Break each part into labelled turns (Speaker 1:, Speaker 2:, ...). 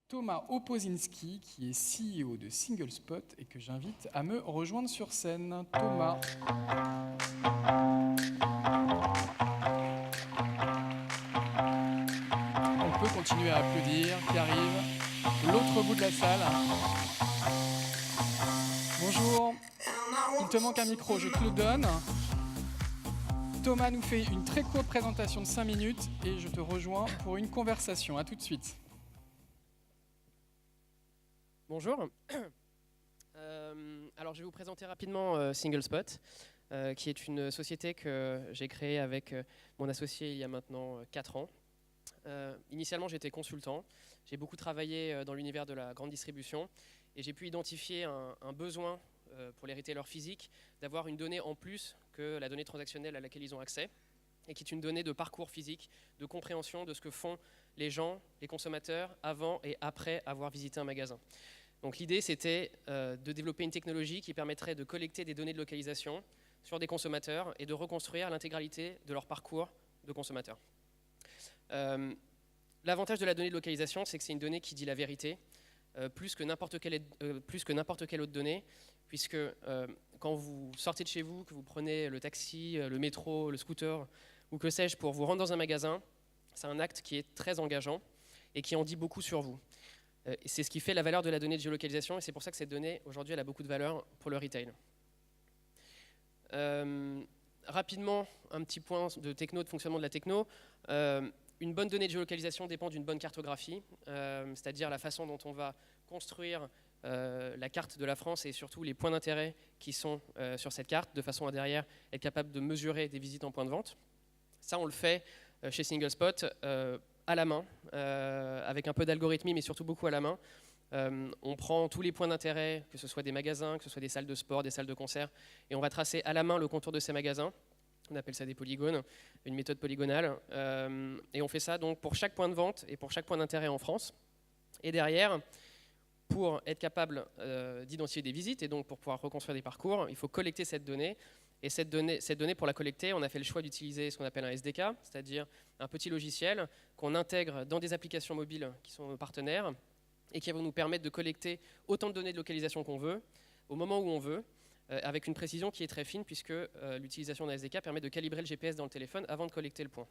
Speaker 1: Thomas Opozinski, qui est CEO de SingleSpot et que j'invite à me rejoindre sur scène. Thomas. On peut continuer à applaudir, qui arrive. L'autre bout de la salle. Bonjour. Il te manque un micro, je te le donne. Thomas nous fait une très courte présentation de 5 minutes et je te rejoins pour une conversation. À tout de suite.
Speaker 2: Bonjour. Alors je vais vous présenter rapidement SingleSpot, qui est une société que j'ai créée avec mon associé il y a maintenant 4 ans. Initialement j'étais consultant, j'ai beaucoup travaillé dans l'univers de la grande distribution et j'ai pu identifier un besoin pour les retailers physiques d'avoir une donnée en plus que la donnée transactionnelle à laquelle ils ont accès, et qui est une donnée de parcours physique, de compréhension de ce que font les gens, les consommateurs, avant et après avoir visité un magasin. Donc l'idée, c'était de développer une technologie qui permettrait de collecter des données de localisation sur des consommateurs et de reconstruire l'intégralité de leur parcours de consommateurs. L'avantage de la donnée de localisation, c'est que c'est une donnée qui dit la vérité, plus que n'importe quelle autre donnée, puisque quand vous sortez de chez vous, que vous prenez le taxi, le métro, le scooter, ou que sais-je, pour vous rendre dans un magasin, c'est un acte qui est très engageant et qui en dit beaucoup sur vous. C'est ce qui fait la valeur de la donnée de géolocalisation, et c'est pour ça que cette donnée, aujourd'hui, elle a beaucoup de valeur pour le retail. Rapidement, un petit point de techno, de fonctionnement de la techno. Une bonne donnée de géolocalisation dépend d'une bonne cartographie, c'est-à-dire la façon dont on va construire la carte de la France et surtout les points d'intérêt qui sont sur cette carte, de façon à derrière être capable de mesurer des visites en point de vente. Ça, on le fait chez SingleSpot à la main, avec un peu d'algorithmie, mais surtout beaucoup à la main. On prend tous les points d'intérêt, que ce soit des magasins, que ce soit des salles de sport, des salles de concert, et on va tracer à la main le contour de ces magasins. On appelle ça des polygones, une méthode polygonale. Et on fait ça donc pour chaque point de vente et pour chaque point d'intérêt en France. Et derrière, pour être capable d'identifier des visites et donc pour pouvoir reconstruire des parcours, il faut collecter cette donnée. Et cette donnée, pour la collecter, on a fait le choix d'utiliser ce qu'on appelle un SDK, c'est-à-dire un petit logiciel qu'on intègre dans des applications mobiles qui sont nos partenaires et qui vont nous permettre de collecter autant de données de localisation qu'on veut, au moment où on veut, avec une précision qui est très fine, puisque l'utilisation d'un SDK permet de calibrer le GPS dans le téléphone avant de collecter le point.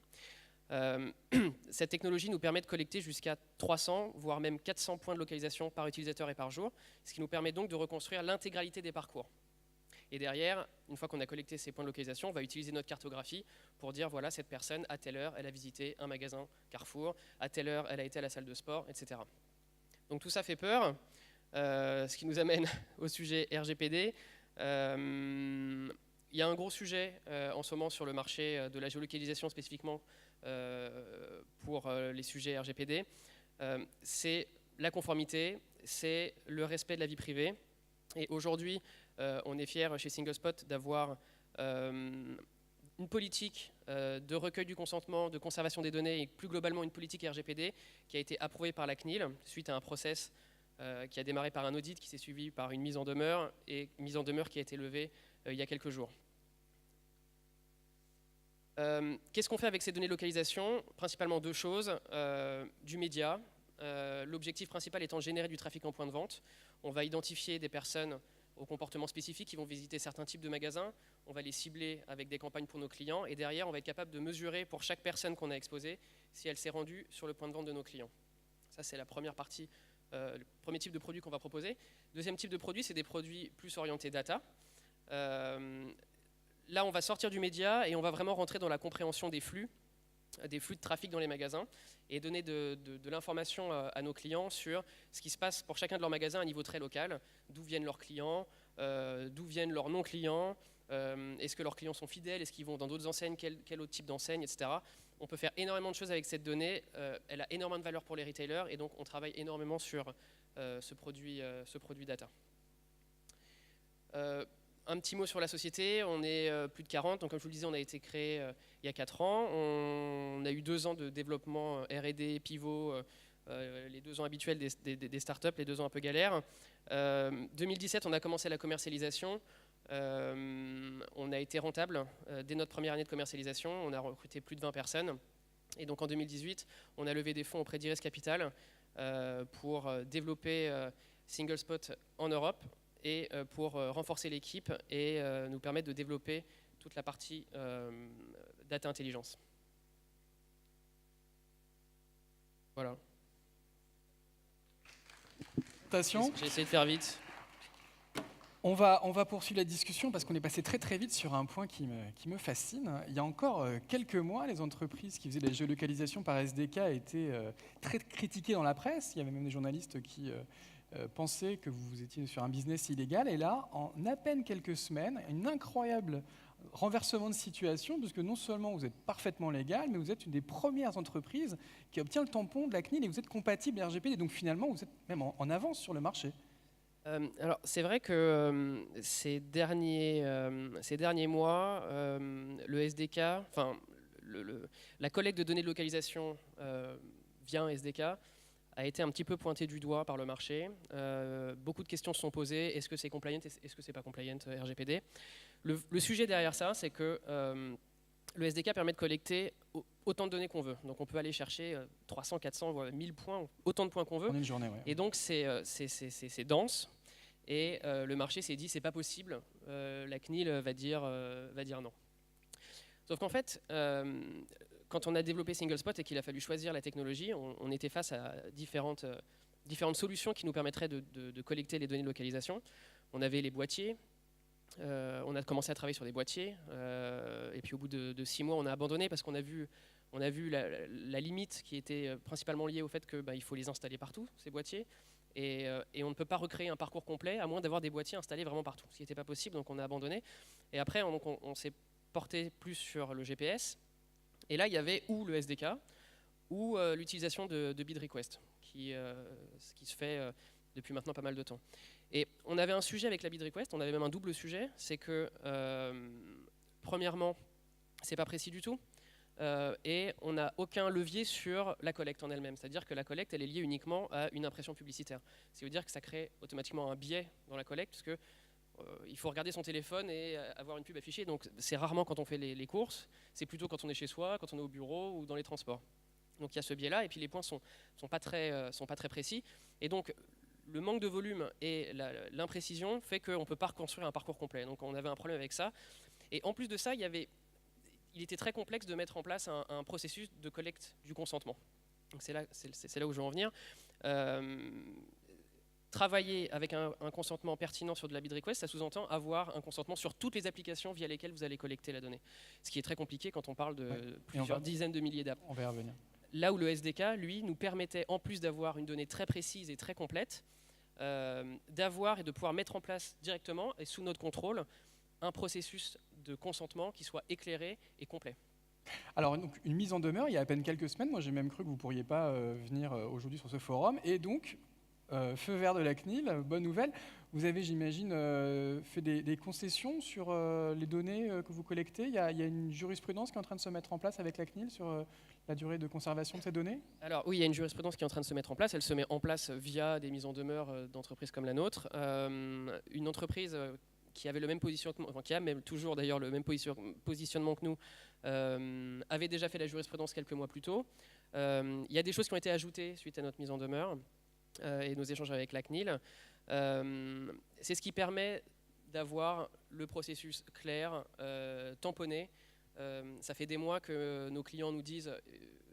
Speaker 2: Cette technologie nous permet de collecter jusqu'à 300, voire même 400 points de localisation par utilisateur et par jour, ce qui nous permet donc de reconstruire l'intégralité des parcours. Et derrière, une fois qu'on a collecté ces points de localisation, on va utiliser notre cartographie pour dire voilà, cette personne, à telle heure, elle a visité un magasin Carrefour, à telle heure, elle a été à la salle de sport, etc. Donc tout ça fait peur, ce qui nous amène au sujet RGPD. Il y a un gros sujet en ce moment sur le marché de la géolocalisation spécifiquement pour les sujets RGPD. C'est la conformité, c'est le respect de la vie privée. Et aujourd'hui, on est fiers chez SingleSpot d'avoir une politique de recueil du consentement, de conservation des données et plus globalement une politique RGPD qui a été approuvée par la CNIL suite à un process qui a démarré par un audit qui s'est suivi par une mise en demeure et une mise en demeure qui a été levée il y a quelques jours. Qu'est-ce qu'on fait avec ces données de localisation? Principalement deux choses. Du média. L'objectif principal étant de générer du trafic en point de vente. On va identifier des personnes au comportement spécifique qui vont visiter certains types de magasins. On va les cibler avec des campagnes pour nos clients. Et derrière, on va être capable de mesurer pour chaque personne qu'on a exposée si elle s'est rendue sur le point de vente de nos clients. Ça, c'est la première partie, le premier type de produit qu'on va proposer. Deuxième type de produit, c'est des produits plus orientés data. Là, on va sortir du média et on va vraiment rentrer dans la compréhension des flux de trafic dans les magasins et donner de l'information à nos clients sur ce qui se passe pour chacun de leurs magasins à un niveau très local, d'où viennent leurs clients, d'où viennent leurs non-clients, est-ce que leurs clients sont fidèles, est-ce qu'ils vont dans d'autres enseignes, quel autre type d'enseigne, etc. On peut faire énormément de choses avec cette donnée, elle a énormément de valeur pour les retailers et donc on travaille énormément sur ce produit data. Un petit mot sur la société, on est plus de 40, donc comme je vous le disais, on a été créé il y a 4 ans. On a eu 2 ans de développement R&D, pivot, les 2 ans habituels des startups, les 2 ans un peu galères. 2017, on a commencé la commercialisation. On a été rentable dès notre première année de commercialisation. On a recruté plus de 20 personnes. Et donc en 2018, on a levé des fonds auprès d'Iris Capital pour développer Single Spot en Europe et pour renforcer l'équipe et nous permettre de développer toute la partie data intelligence. Voilà. J'ai essayé de faire vite.
Speaker 1: On va poursuivre la discussion parce qu'on est passé très très vite sur un point qui me fascine. Il y a encore quelques mois, les entreprises qui faisaient de la géolocalisation par SDK étaient très critiquées dans la presse. Il y avait même des journalistes qui pensaient que vous étiez sur un business illégal. Et là, en à peine quelques semaines, une incroyable renversement de situation, puisque non seulement vous êtes parfaitement légal, mais vous êtes une des premières entreprises qui obtient le tampon de la CNIL et vous êtes compatible RGPD. Donc finalement, vous êtes même en avance sur le marché.
Speaker 2: Alors c'est vrai que ces derniers mois, le SDK, enfin la collecte de données de localisation via un SDK a été un petit peu pointée du doigt par le marché. Beaucoup de questions se sont posées. Est-ce que c'est compliant? Est-ce que c'est pas compliant RGPD? Le sujet derrière ça, c'est que le SDK permet de collecter autant de données qu'on veut. Donc on peut aller chercher 300, 400, voire 1000 points, autant de points qu'on veut.
Speaker 1: En une journée, ouais.
Speaker 2: Et donc c'est dense. Et le marché s'est dit c'est pas possible. La CNIL va dire non. Sauf qu'en fait, quand on a développé Single Spot et qu'il a fallu choisir la technologie, on était face à différentes solutions qui nous permettraient de collecter les données de localisation. On avait les boîtiers. On a commencé à travailler sur des boîtiers et puis au bout de 6 mois on a abandonné parce qu'on a vu la limite qui était principalement liée au fait que il faut les installer partout, ces boîtiers, et on ne peut pas recréer un parcours complet à moins d'avoir des boîtiers installés vraiment partout, ce qui n'était pas possible, donc on a abandonné. Et après on s'est porté plus sur le GPS, et là il y avait ou le SDK ou l'utilisation de bid request qui se fait depuis maintenant pas mal de temps. Et on avait un sujet avec la bid request, on avait même un double sujet, c'est que premièrement, c'est pas précis du tout, et on n'a aucun levier sur la collecte en elle-même. C'est-à-dire que la collecte, elle est liée uniquement à une impression publicitaire. Ce qui veut dire que ça crée automatiquement un biais dans la collecte, parce que il faut regarder son téléphone et avoir une pub affichée. Donc c'est rarement quand on fait les courses, c'est plutôt quand on est chez soi, quand on est au bureau ou dans les transports. Donc il y a ce biais-là, et puis les points sont pas très précis. Et donc le manque de volume et l'imprécision fait qu'on ne peut pas reconstruire un parcours complet. Donc on avait un problème avec ça. Et en plus de ça, il était très complexe de mettre en place un processus de collecte du consentement. Donc c'est là où je veux en venir. Travailler avec un consentement pertinent sur de la bid request, ça sous-entend avoir un consentement sur toutes les applications via lesquelles vous allez collecter la donnée. Ce qui est très compliqué quand on parle de plusieurs dizaines de milliers d'apps.
Speaker 1: On va y revenir.
Speaker 2: Là où le SDK, lui, nous permettait, en plus d'avoir une donnée très précise et très complète, d'avoir et de pouvoir mettre en place directement et sous notre contrôle un processus de consentement qui soit éclairé et complet.
Speaker 1: Alors, donc, une mise en demeure, il y a à peine quelques semaines, moi j'ai même cru que vous ne pourriez pas venir aujourd'hui sur ce forum, et donc, feu vert de la CNIL, bonne nouvelle, vous avez, j'imagine, fait des concessions sur les données que vous collectez. Il y a une jurisprudence qui est en train de se mettre en place avec la CNIL sur la durée de conservation de ces données?
Speaker 2: Alors oui, il y a une jurisprudence qui est en train de se mettre en place. Elle se met en place via des mises en demeure d'entreprises comme la nôtre. Une entreprise qui avait le même positionnement, enfin, qui a même toujours d'ailleurs le même positionnement que nous, avait déjà fait la jurisprudence quelques mois plus tôt. Il y a des choses qui ont été ajoutées suite à notre mise en demeure et nos échanges avec la CNIL. C'est ce qui permet d'avoir le processus clair, tamponné. Ça fait des mois que nos clients nous disent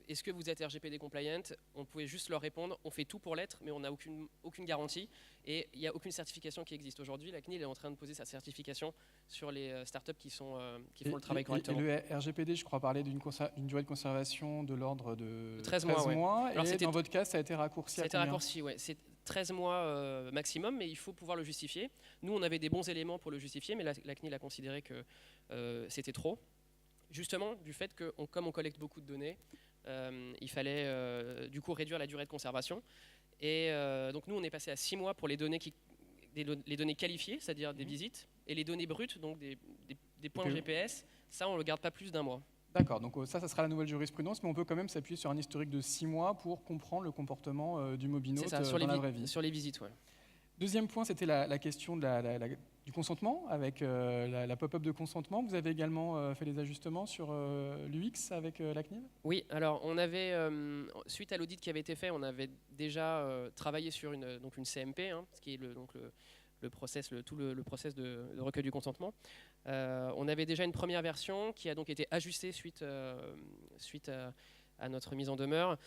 Speaker 2: est-ce que vous êtes RGPD compliant? On pouvait juste leur répondre on fait tout pour l'être, mais on n'a aucune garantie et il n'y a aucune certification qui existe. Aujourd'hui, la CNIL est en train de poser sa certification sur les startups qui font le travail correctement.
Speaker 1: Et le RGPD, je crois, parlait d'une durée de conservation de l'ordre de
Speaker 2: 13
Speaker 1: mois.
Speaker 2: Alors,
Speaker 1: et dans votre cas, ça a été raccourci à combien?
Speaker 2: Ça a été raccourci, oui. C'est 13 mois maximum, mais il faut pouvoir le justifier. Nous, on avait des bons éléments pour le justifier, mais la CNIL a considéré que c'était trop. Justement, du fait que, comme on collecte beaucoup de données, il fallait du coup réduire la durée de conservation. Et donc nous, on est passé à 6 mois pour les données, les données qualifiées, c'est-à-dire des visites, et les données brutes, donc des points GPS, ça, on ne le garde pas plus d'un mois.
Speaker 1: D'accord, donc ça sera la nouvelle jurisprudence, mais on peut quand même s'appuyer sur un historique de 6 mois pour comprendre le comportement du mobinaute dans la vraie vie.
Speaker 2: Sur les visites, ouais.
Speaker 1: Deuxième point, c'était la question de du consentement, avec la pop-up de consentement. Vous avez également fait des ajustements sur l'UX avec la CNIL?
Speaker 2: Oui, alors on avait, suite à l'audit qui avait été fait, on avait déjà travaillé sur donc une CMP, hein, ce qui est le process, tout le process de recueil du consentement. On avait déjà une première version qui a donc été ajustée suite à notre mise en demeure.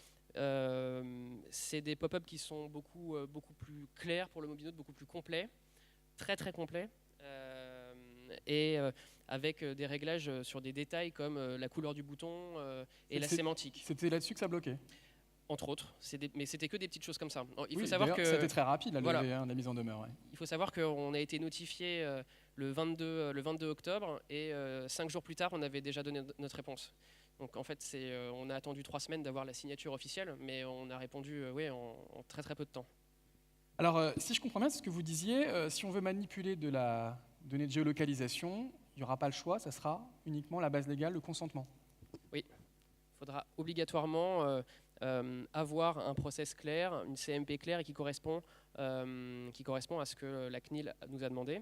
Speaker 2: C'est des pop-up qui sont beaucoup plus clairs pour le mobile note, beaucoup plus complets, très très complets, et avec des réglages sur des détails comme la couleur du bouton et la sémantique.
Speaker 1: C'était là-dessus que ça bloquait?
Speaker 2: Entre autres, mais c'était que des petites choses comme ça. Il faut
Speaker 1: Oui,
Speaker 2: savoir que
Speaker 1: c'était très rapide la
Speaker 2: voilà.
Speaker 1: levée, hein, la mise en demeure. Ouais.
Speaker 2: Il faut savoir qu'on a été notifié le 22 octobre et 5 jours plus tard, on avait déjà donné notre réponse. Donc en fait, on a attendu 3 semaines d'avoir la signature officielle, mais on a répondu en très très peu de temps.
Speaker 1: Alors, si je comprends bien, c'est ce que vous disiez, si on veut manipuler de la donnée de géolocalisation, il n'y aura pas le choix, ça sera uniquement la base légale, le consentement.
Speaker 2: Oui, il faudra obligatoirement avoir un process clair, une CMP claire et qui correspond à ce que la CNIL nous a demandé.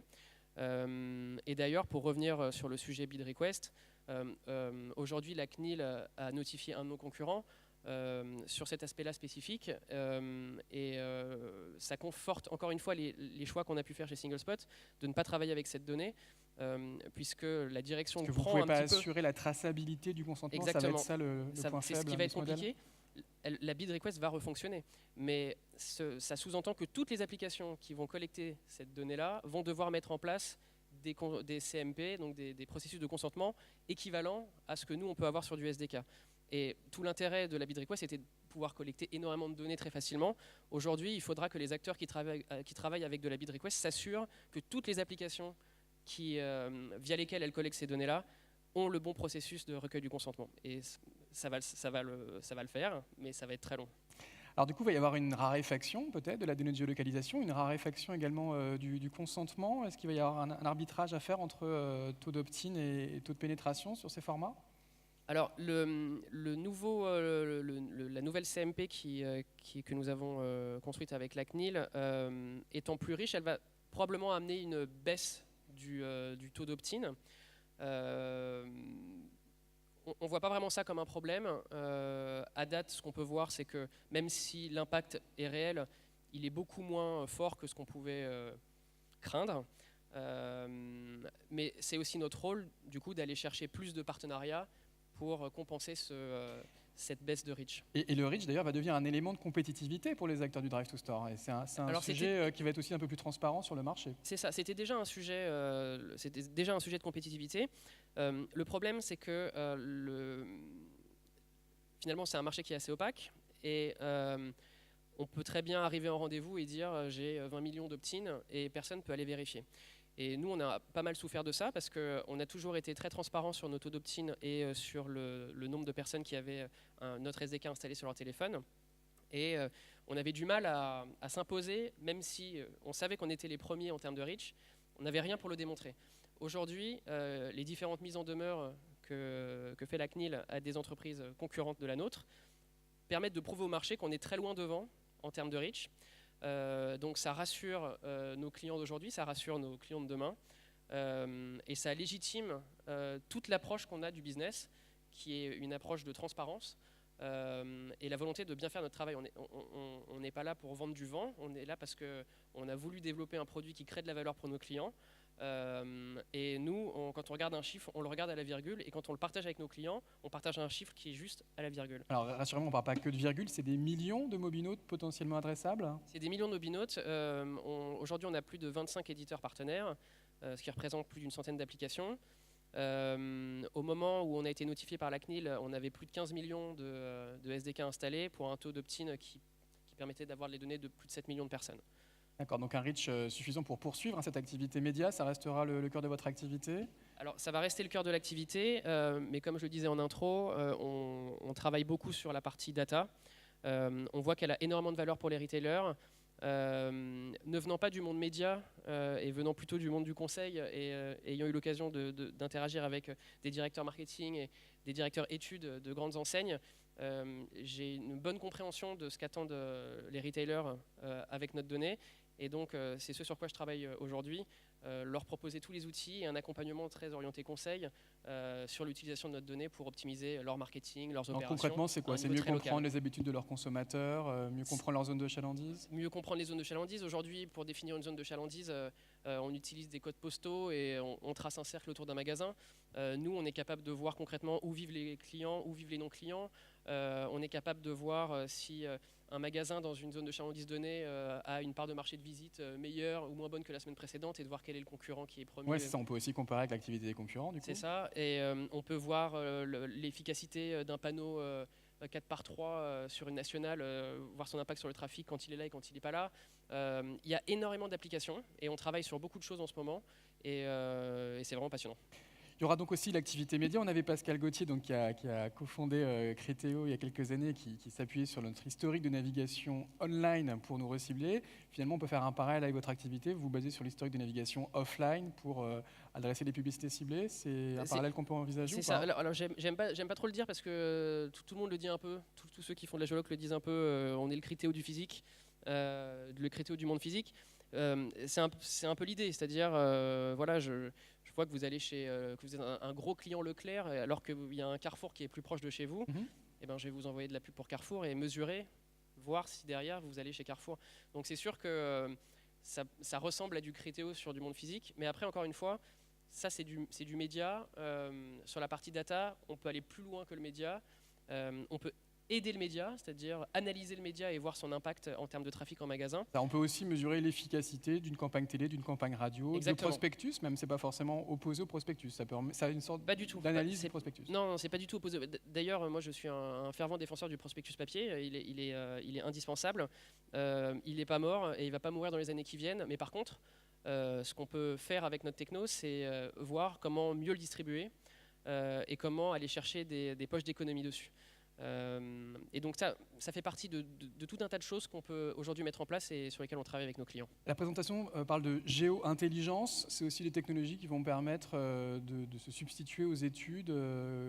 Speaker 2: Et d'ailleurs, pour revenir sur le sujet bid request, aujourd'hui la CNIL a notifié un de nos concurrents sur cet aspect-là spécifique, et ça conforte encore une fois les choix qu'on a pu faire chez SingleSpot de ne pas travailler avec cette donnée, puisque la direction
Speaker 1: Parce que vous ne pouvez pas assurer la traçabilité du consentement.
Speaker 2: Exactement.
Speaker 1: Ça va être ça le point faible.
Speaker 2: C'est ce qui va être compliqué. La bid request va refonctionner, mais ça sous-entend que toutes les applications qui vont collecter cette donnée-là vont devoir mettre en place des CMP, donc des processus de consentement équivalents à ce que nous on peut avoir sur du SDK. Et tout l'intérêt de la bid request était de pouvoir collecter énormément de données très facilement. Aujourd'hui, il faudra que les acteurs qui travaillent avec de la bid request s'assurent que toutes les applications via lesquelles elles collectent ces données-là ont le bon processus de recueil du consentement. Et ça va le faire, mais ça va être très long.
Speaker 1: Alors du coup, il va y avoir une raréfaction peut-être de la donnée de géolocalisation, une raréfaction également du consentement. Est-ce qu'il va y avoir un arbitrage à faire entre taux d'opt-in et taux de pénétration sur ces formats?
Speaker 2: Alors, la nouvelle CMP que nous avons construite avec la CNIL, étant plus riche, elle va probablement amener une baisse du taux d'opt-in. On ne voit pas vraiment ça comme un problème. À date, ce qu'on peut voir, c'est que même si l'impact est réel, il est beaucoup moins fort que ce qu'on pouvait craindre. Mais c'est aussi notre rôle, du coup, d'aller chercher plus de partenariats pour compenser cette baisse de reach.
Speaker 1: Et le reach, d'ailleurs, va devenir un élément de compétitivité pour les acteurs du Drive to Store. Et c'est un sujet qui va être aussi un peu plus transparent sur le marché.
Speaker 2: C'est ça, c'était déjà un sujet de compétitivité. Le problème, c'est que finalement, c'est un marché qui est assez opaque. Et on peut très bien arriver en rendez-vous et dire j'ai 20 millions d'opt-in et personne ne peut aller vérifier. Et nous, on a pas mal souffert de ça parce qu'on a toujours été très transparent sur nos taux d'opt-in et sur le nombre de personnes qui avaient notre SDK installé sur leur téléphone. Et on avait du mal à s'imposer, même si on savait qu'on était les premiers en termes de reach, on n'avait rien pour le démontrer. Aujourd'hui, les différentes mises en demeure que fait la CNIL à des entreprises concurrentes de la nôtre permettent de prouver au marché qu'on est très loin devant en termes de reach. Donc ça rassure nos clients d'aujourd'hui, ça rassure nos clients de demain, et ça légitime toute l'approche qu'on a du business, qui est une approche de transparence et la volonté de bien faire notre travail. On n'est pas là pour vendre du vent, on est là parce qu'on a voulu développer un produit qui crée de la valeur pour nos clients. Et nous, quand on regarde un chiffre, on le regarde à la virgule, et quand on le partage avec nos clients, on partage un chiffre qui est juste à la virgule.
Speaker 1: Alors rassurez-moi, on ne parle pas que de virgule, c'est des millions de mobinotes potentiellement adressables?
Speaker 2: C'est des millions de mobinotes. Aujourd'hui, on a plus de 25 éditeurs partenaires, ce qui représente plus d'une centaine d'applications. Au moment où on a été notifié par la CNIL, on avait plus de 15 millions de SDK installés pour un taux d'opt-in qui permettait d'avoir les données de plus de 7 millions de personnes.
Speaker 1: D'accord, donc un reach suffisant pour poursuivre cette activité média, ça restera le cœur de votre activité?
Speaker 2: Alors ça va rester le cœur de l'activité, mais comme je le disais en intro, on travaille beaucoup sur la partie data. On voit qu'elle a énormément de valeur pour les retailers. Ne venant pas du monde média et venant plutôt du monde du conseil et ayant eu l'occasion d'interagir avec des directeurs marketing et des directeurs études de grandes enseignes, j'ai une bonne compréhension de ce qu'attendent les retailers avec notre donnée. Et donc, c'est ce sur quoi je travaille aujourd'hui, leur proposer tous les outils et un accompagnement très orienté conseil sur l'utilisation de notre donnée pour optimiser leur marketing, leurs
Speaker 1: Alors,
Speaker 2: opérations.
Speaker 1: concrètement, c'est quoi?
Speaker 2: à un
Speaker 1: C'est
Speaker 2: niveau
Speaker 1: mieux
Speaker 2: très local.
Speaker 1: comprendre les habitudes de leurs consommateurs, mieux comprendre leur zone de chalandise?
Speaker 2: Mieux comprendre les zones de chalandise. Aujourd'hui, pour définir une zone de chalandise, on utilise des codes postaux et on trace un cercle autour d'un magasin. Nous, on est capable de voir concrètement où vivent les clients, où vivent les non-clients. On est capable de voir si un magasin dans une zone de chalandise donnée a une part de marché de visite meilleure ou moins bonne que la semaine précédente et de voir quel est le concurrent qui est premier.
Speaker 1: Ouais, c'est ça. On peut aussi comparer avec l'activité des concurrents, du coup.
Speaker 2: C'est ça. Et on peut voir l'efficacité d'un panneau 4x3 sur une nationale, voir son impact sur le trafic quand il est là et quand il n'est pas là. Il y a énormément d'applications et on travaille sur beaucoup de choses en ce moment et c'est vraiment passionnant.
Speaker 1: Il y aura donc aussi l'activité média. On avait Pascal Gauthier donc, qui a cofondé Criteo il y a quelques années, qui s'appuyait sur notre historique de navigation online pour nous recibler. Finalement, on peut faire un parallèle avec votre activité. Vous vous basez sur l'historique de navigation offline pour adresser des publicités ciblées. C'est un parallèle qu'on peut envisager?
Speaker 2: C'est ça. Alors j'aime pas trop le dire parce que tout le monde le dit un peu. Tous ceux qui font de la géologue le disent un peu. On est le Criteo du physique, le Criteo du monde physique. C'est un peu l'idée, c'est-à-dire, voilà, je vois que vous allez que vous êtes un gros client Leclerc, alors qu'il y a un Carrefour qui est plus proche de chez vous. Et ben, je vais vous envoyer de la pub pour Carrefour et mesurer, voir si derrière vous allez chez Carrefour. Donc c'est sûr que ça ressemble à du Criteo sur du monde physique, mais après, encore une fois, ça c'est du média. Sur la partie data, on peut aller plus loin que le média. On peut aider le média, c'est-à-dire analyser le média et voir son impact en termes de trafic en magasin.
Speaker 1: On peut aussi mesurer l'efficacité d'une campagne télé, d'une campagne radio, du prospectus, même c'est pas forcément opposé au prospectus. Ça a une sorte d'analyse du prospectus.
Speaker 2: Non, c'est pas du tout opposé. D'ailleurs, moi je suis un fervent défenseur du prospectus papier. Il est indispensable. Il n'est pas mort et il va pas mourir dans les années qui viennent. Mais par contre, ce qu'on peut faire avec notre techno, c'est voir comment mieux le distribuer et comment aller chercher des poches d'économie dessus. Et donc ça fait partie de tout un tas de choses qu'on peut aujourd'hui mettre en place et sur lesquelles on travaille avec nos clients.
Speaker 1: La présentation parle de géo-intelligence. C'est aussi des technologies qui vont permettre de se substituer aux études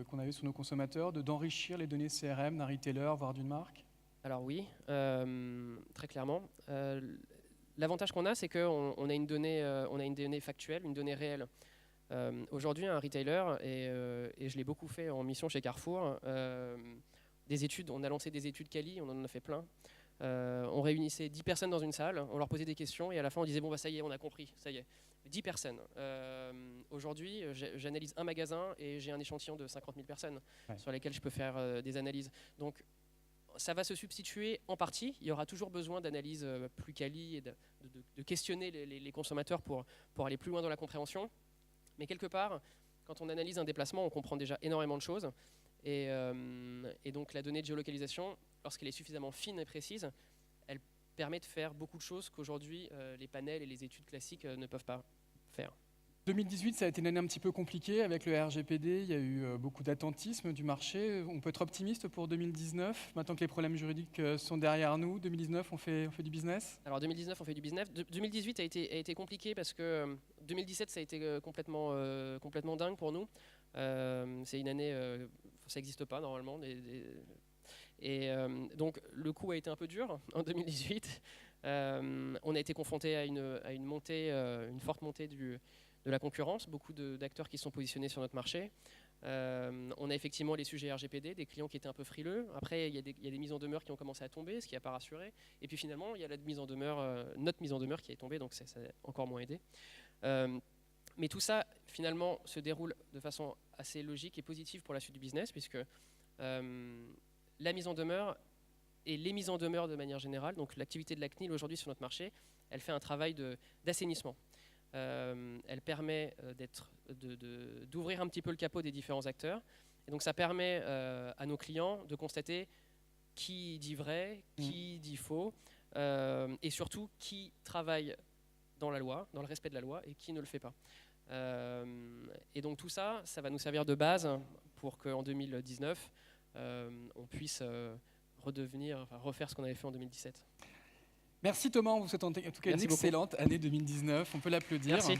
Speaker 1: qu'on avait sur nos consommateurs, d'enrichir les données CRM d'un retailer, voire d'une marque.
Speaker 2: Alors oui, très clairement. L'avantage qu'on a, c'est qu'on a une donnée factuelle, une donnée réelle. Aujourd'hui, un retailer, et je l'ai beaucoup fait en mission chez Carrefour, des études, on a lancé des études quali, on en a fait plein. On réunissait 10 personnes dans une salle, on leur posait des questions et à la fin on disait bon bah ça y est, on a compris, ça y est. 10 personnes. Aujourd'hui, j'analyse un magasin et j'ai un échantillon de 50 000 personnes sur lesquelles je peux faire des analyses. Donc ça va se substituer en partie. Il y aura toujours besoin d'analyses plus quali et de questionner les consommateurs pour aller plus loin dans la compréhension. Mais quelque part, quand on analyse un déplacement, on comprend déjà énormément de choses. Et donc la donnée de géolocalisation, lorsqu'elle est suffisamment fine et précise, elle permet de faire beaucoup de choses qu'aujourd'hui les panels et les études classiques ne peuvent pas faire.
Speaker 1: 2018, ça a été une année un petit peu compliquée avec le RGPD. Il y a eu beaucoup d'attentisme du marché. On peut être optimiste pour 2019, maintenant que les problèmes juridiques sont derrière nous. 2019, on fait du business?
Speaker 2: Alors 2019, on fait du business. 2018 a été compliqué parce que 2017, ça a été complètement dingue pour nous. C'est une année, ça n'existe pas normalement. Donc le coup a été un peu dur en 2018. On a été confronté à une forte montée de la concurrence, beaucoup d'acteurs qui sont positionnés sur notre marché. On a effectivement les sujets RGPD, des clients qui étaient un peu frileux. Après, il y a des mises en demeure qui ont commencé à tomber, ce qui n'a pas rassuré. Et puis finalement, il y a notre mise en demeure qui est tombée, donc ça a encore moins aidé. Mais tout ça, finalement, se déroule de façon assez logique et positive pour la suite du business, puisque la mise en demeure et les mises en demeure de manière générale, donc l'activité de la CNIL aujourd'hui sur notre marché, elle fait un travail d'assainissement. Elle permet d'ouvrir un petit peu le capot des différents acteurs. Et donc ça permet à nos clients de constater qui dit vrai, qui dit faux, et surtout qui travaille dans la loi, dans le respect de la loi, et qui ne le fait pas. Et donc tout ça, ça va nous servir de base pour qu'en 2019, on puisse refaire ce qu'on avait fait en 2017.
Speaker 1: Merci Thomas, on vous souhaite en tout cas une excellente année 2019. On peut l'applaudir.
Speaker 2: Merci.